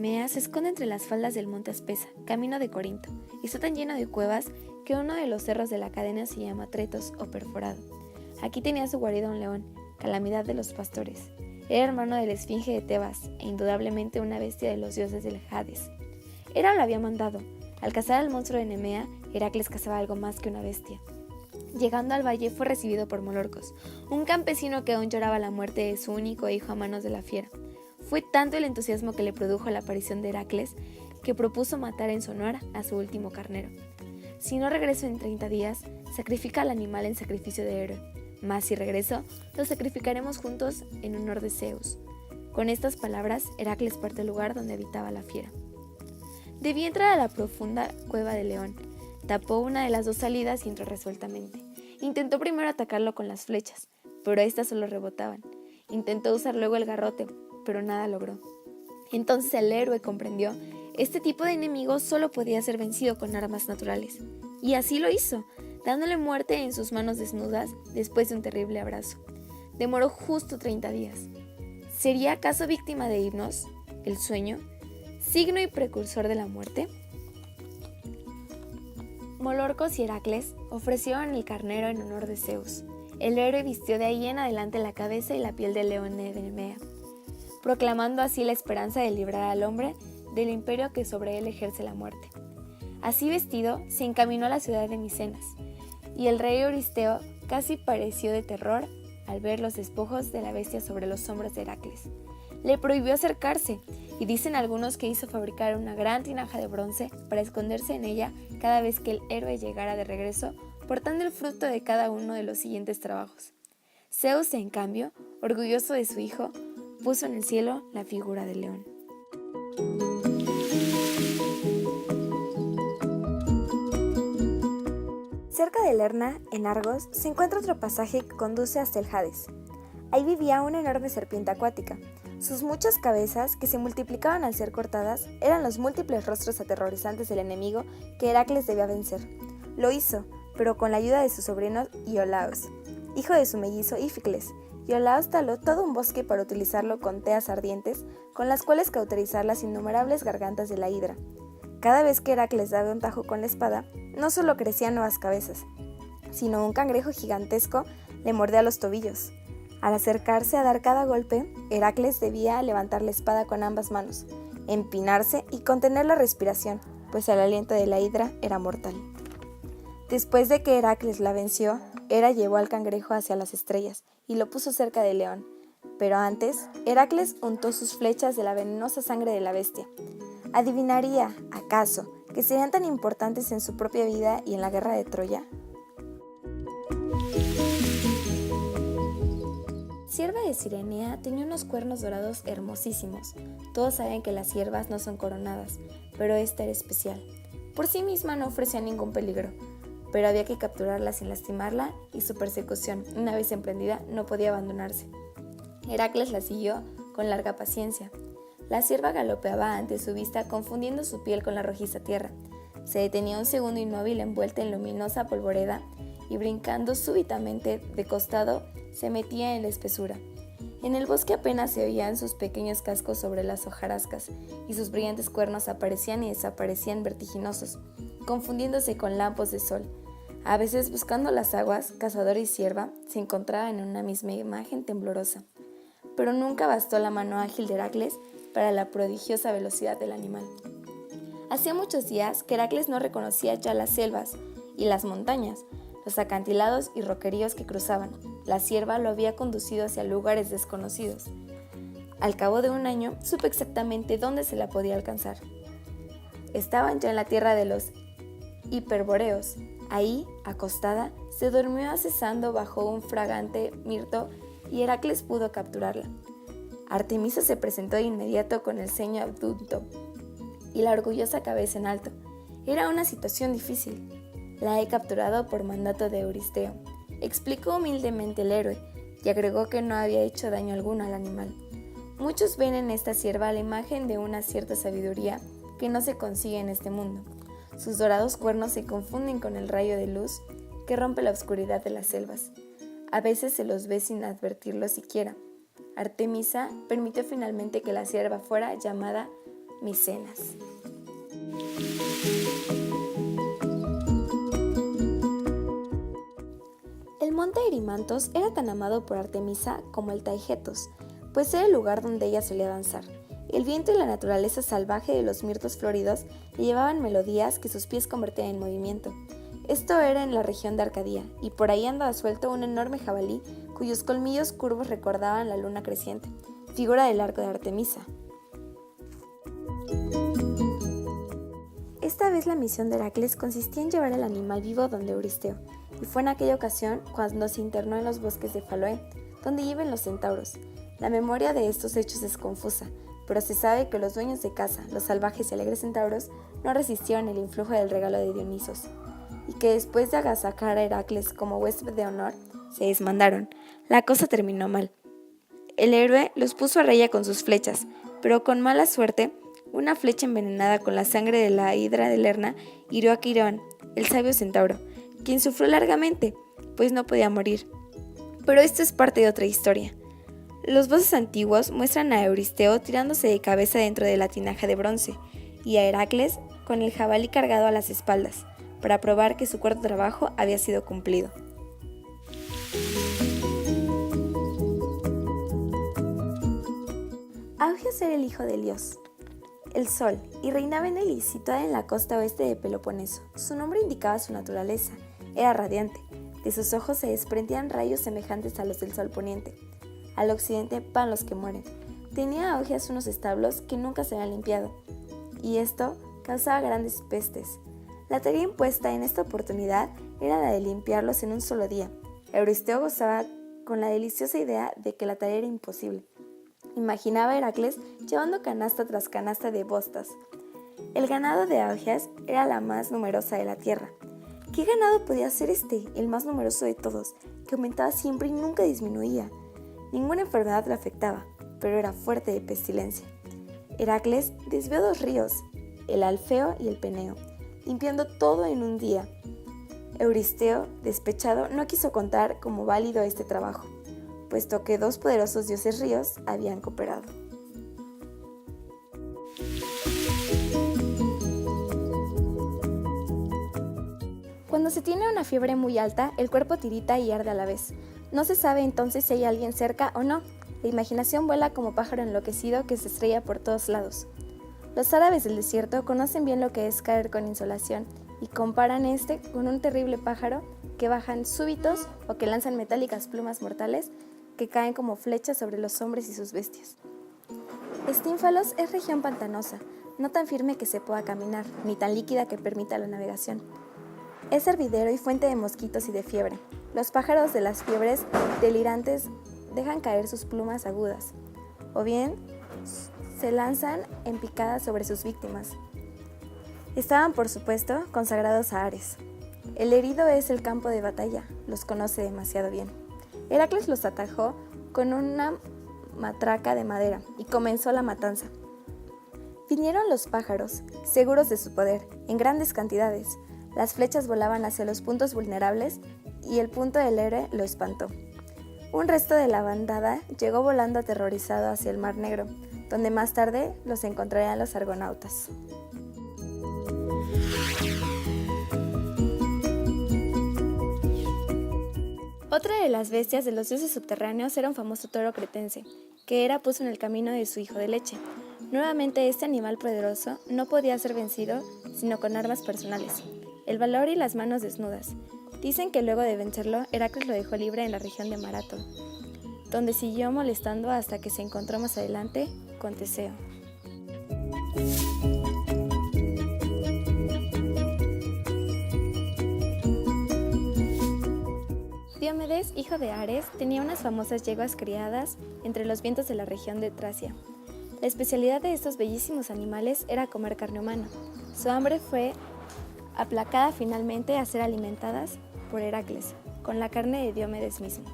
Nemea se esconde entre las faldas del monte Aspesa, camino de Corinto, y está tan lleno de cuevas que uno de los cerros de la cadena se llama Tretos o Perforado. Aquí tenía su guarida un león, calamidad de los pastores. Era hermano de la esfinge de Tebas e indudablemente una bestia de los dioses del Hades. Hera lo había mandado. Al cazar al monstruo de Nemea, Heracles cazaba algo más que una bestia. Llegando al valle fue recibido por Molorcos, un campesino que aún lloraba la muerte de su único hijo a manos de la fiera. Fue tanto el entusiasmo que le produjo la aparición de Heracles que propuso matar en su honor a su último carnero. Si no regreso en 30 días, sacrifica al animal en sacrificio de héroe, mas si regreso, lo sacrificaremos juntos en honor de Zeus. Con estas palabras, Heracles parte al lugar donde habitaba la fiera. Debía entrar a la profunda cueva del león. Tapó una de las dos salidas y entró resueltamente. Intentó primero atacarlo con las flechas, pero éstas solo rebotaban. Intentó usar luego el garrote, pero nada logró. Entonces el héroe comprendió, este tipo de enemigo solo podía ser vencido con armas naturales. Y así lo hizo, dándole muerte en sus manos desnudas después de un terrible abrazo. Demoró justo 30 días. ¿Sería acaso víctima de Hipnos, el sueño, signo y precursor de la muerte? Molorcos y Heracles ofrecieron el carnero en honor de Zeus. El héroe vistió de ahí en adelante la cabeza y la piel del león de Nemea, proclamando así la esperanza de librar al hombre del imperio que sobre él ejerce la muerte. Así vestido, se encaminó a la ciudad de Micenas, y el rey Euristeo casi pareció de terror al ver los despojos de la bestia sobre los hombros de Heracles. Le prohibió acercarse, y dicen algunos que hizo fabricar una gran tinaja de bronce para esconderse en ella cada vez que el héroe llegara de regreso, portando el fruto de cada uno de los siguientes trabajos. Zeus, en cambio, orgulloso de su hijo, puso en el cielo la figura del león. Cerca de Lerna, en Argos, se encuentra otro pasaje que conduce hasta el Hades. Ahí vivía una enorme serpiente acuática. Sus muchas cabezas, que se multiplicaban al ser cortadas, eran los múltiples rostros aterrorizantes del enemigo que Heracles debía vencer. Lo hizo, pero con la ayuda de su sobrino Iolaos, hijo de su mellizo Íficles. Iolaos taló todo un bosque para utilizarlo con teas ardientes, con las cuales cauterizar las innumerables gargantas de la hidra. Cada vez que Heracles daba un tajo con la espada, no solo crecían nuevas cabezas, sino un cangrejo gigantesco le mordía los tobillos. Al acercarse a dar cada golpe, Heracles debía levantar la espada con ambas manos, empinarse y contener la respiración, pues el aliento de la hidra era mortal. Después de que Heracles la venció, Hera llevó al cangrejo hacia las estrellas y lo puso cerca del león. Pero antes, Heracles untó sus flechas de la venenosa sangre de la bestia. ¿Adivinaría, acaso, que serían tan importantes en su propia vida y en la guerra de Troya? Cierva de Cirenea tenía unos cuernos dorados hermosísimos. Todos saben que las ciervas no son coronadas, pero esta era especial. Por sí misma no ofrecía ningún peligro, pero había que capturarla sin lastimarla y su persecución, una vez emprendida, no podía abandonarse. Heracles la siguió con larga paciencia. La cierva galopeaba ante su vista confundiendo su piel con la rojiza tierra. Se detenía un segundo inmóvil envuelta en luminosa polvoreda y brincando súbitamente de costado se metía en la espesura. En el bosque apenas se oían sus pequeños cascos sobre las hojarascas y sus brillantes cuernos aparecían y desaparecían vertiginosos, confundiéndose con lampos de sol. A veces, buscando las aguas, cazador y cierva se encontraban en una misma imagen temblorosa. Pero nunca bastó la mano ágil de Heracles para la prodigiosa velocidad del animal. Hacía muchos días que Heracles no reconocía ya las selvas y las montañas, los acantilados y roqueríos que cruzaban. La cierva lo había conducido hacia lugares desconocidos. Al cabo de un año, supo exactamente dónde se la podía alcanzar. Estaban ya en la tierra de los hiperboreos. Ahí, acostada, se durmió acesando bajo un fragante mirto y Heracles pudo capturarla. Artemisa se presentó de inmediato con el ceño abducto y la orgullosa cabeza en alto. Era una situación difícil. La he capturado por mandato de Euristeo, explicó humildemente el héroe, y agregó que no había hecho daño alguno al animal. Muchos ven en esta cierva la imagen de una cierta sabiduría que no se consigue en este mundo. Sus dorados cuernos se confunden con el rayo de luz que rompe la oscuridad de las selvas. A veces se los ve sin advertirlo siquiera. Artemisa permitió finalmente que la cierva fuera llamada Micenas. El monte Erimantos era tan amado por Artemisa como el Taygetos, pues era el lugar donde ella solía danzar. El viento y la naturaleza salvaje de los mirtos floridos le llevaban melodías que sus pies convertían en movimiento. Esto era en la región de Arcadia, y por ahí andaba suelto un enorme jabalí cuyos colmillos curvos recordaban la luna creciente, figura del arco de Artemisa. Esta vez la misión de Heracles consistía en llevar el animal vivo donde Euristeo, y fue en aquella ocasión cuando se internó en los bosques de Faloé, donde viven los centauros. La memoria de estos hechos es confusa, pero se sabe que los dueños de casa, los salvajes y alegres centauros, no resistieron el influjo del regalo de Dionisos, y que después de agasajar a Heracles como huésped de honor, se desmandaron. La cosa terminó mal. El héroe los puso a raya con sus flechas, pero con mala suerte, una flecha envenenada con la sangre de la hidra de Lerna hirió a Quirón, el sabio centauro, quien sufrió largamente, pues no podía morir. Pero esto es parte de otra historia. Los voces antiguos muestran a Euristeo tirándose de cabeza dentro de la tinaja de bronce, y a Heracles con el jabalí cargado a las espaldas, para probar que su cuarto trabajo había sido cumplido. Augeas era el hijo de Helios, el sol, y reinaba en Elis, situada en la costa oeste de Peloponeso. Su nombre indicaba su naturaleza, era radiante. De sus ojos se desprendían rayos semejantes a los del sol poniente. Al occidente van los que mueren. Tenía Augeas unos establos que nunca se habían limpiado, y esto causaba grandes pestes. La tarea impuesta en esta oportunidad era la de limpiarlos en un solo día. Euristeo gozaba con la deliciosa idea de que la tarea era imposible. Imaginaba a Heracles llevando canasta tras canasta de bostas. El ganado de Augeas era la más numerosa de la tierra. ¿Qué ganado podía ser este, el más numeroso de todos, que aumentaba siempre y nunca disminuía? Ninguna enfermedad lo afectaba, pero era fuerte de pestilencia. Heracles desvió 2 ríos, el Alfeo y el Peneo, limpiando todo en un día. Euristeo, despechado, no quiso contar como válido este trabajo, puesto que 2 poderosos dioses ríos habían cooperado. Cuando se tiene una fiebre muy alta, el cuerpo tirita y arde a la vez. No se sabe entonces si hay alguien cerca o no. La imaginación vuela como pájaro enloquecido que se estrella por todos lados. Los árabes del desierto conocen bien lo que es caer con insolación y comparan este con un terrible pájaro que bajan súbitos o que lanzan metálicas plumas mortales que caen como flechas sobre los hombres y sus bestias. Estínfalos es región pantanosa, no tan firme que se pueda caminar, ni tan líquida que permita la navegación. Es hervidero y fuente de mosquitos y de fiebre. Los pájaros de las fiebres delirantes dejan caer sus plumas agudas, o bien se lanzan en picadas sobre sus víctimas. Estaban, por supuesto, consagrados a Ares. El herido es el campo de batalla, los conoce demasiado bien. Heracles los atajó con una matraca de madera y comenzó la matanza. Vinieron los pájaros, seguros de su poder, en grandes cantidades. Las flechas volaban hacia los puntos vulnerables y el punto del héroe lo espantó. Un resto de la bandada llegó volando aterrorizado hacia el Mar Negro, donde más tarde los encontrarían los argonautas. Otra de las bestias de los dioses subterráneos era un famoso toro cretense, que Hera puso en el camino de su hijo de leche. Nuevamente este animal poderoso no podía ser vencido sino con armas personales, el valor y las manos desnudas. Dicen que luego de vencerlo, Heracles lo dejó libre en la región de Maratón, donde siguió molestando hasta que se encontró más adelante con Teseo. Diomedes, hijo de Ares, tenía unas famosas yeguas criadas entre los vientos de la región de Tracia. La especialidad de estos bellísimos animales era comer carne humana. Su hambre fue aplacada finalmente a ser alimentadas por Heracles, con la carne de Diomedes mismo.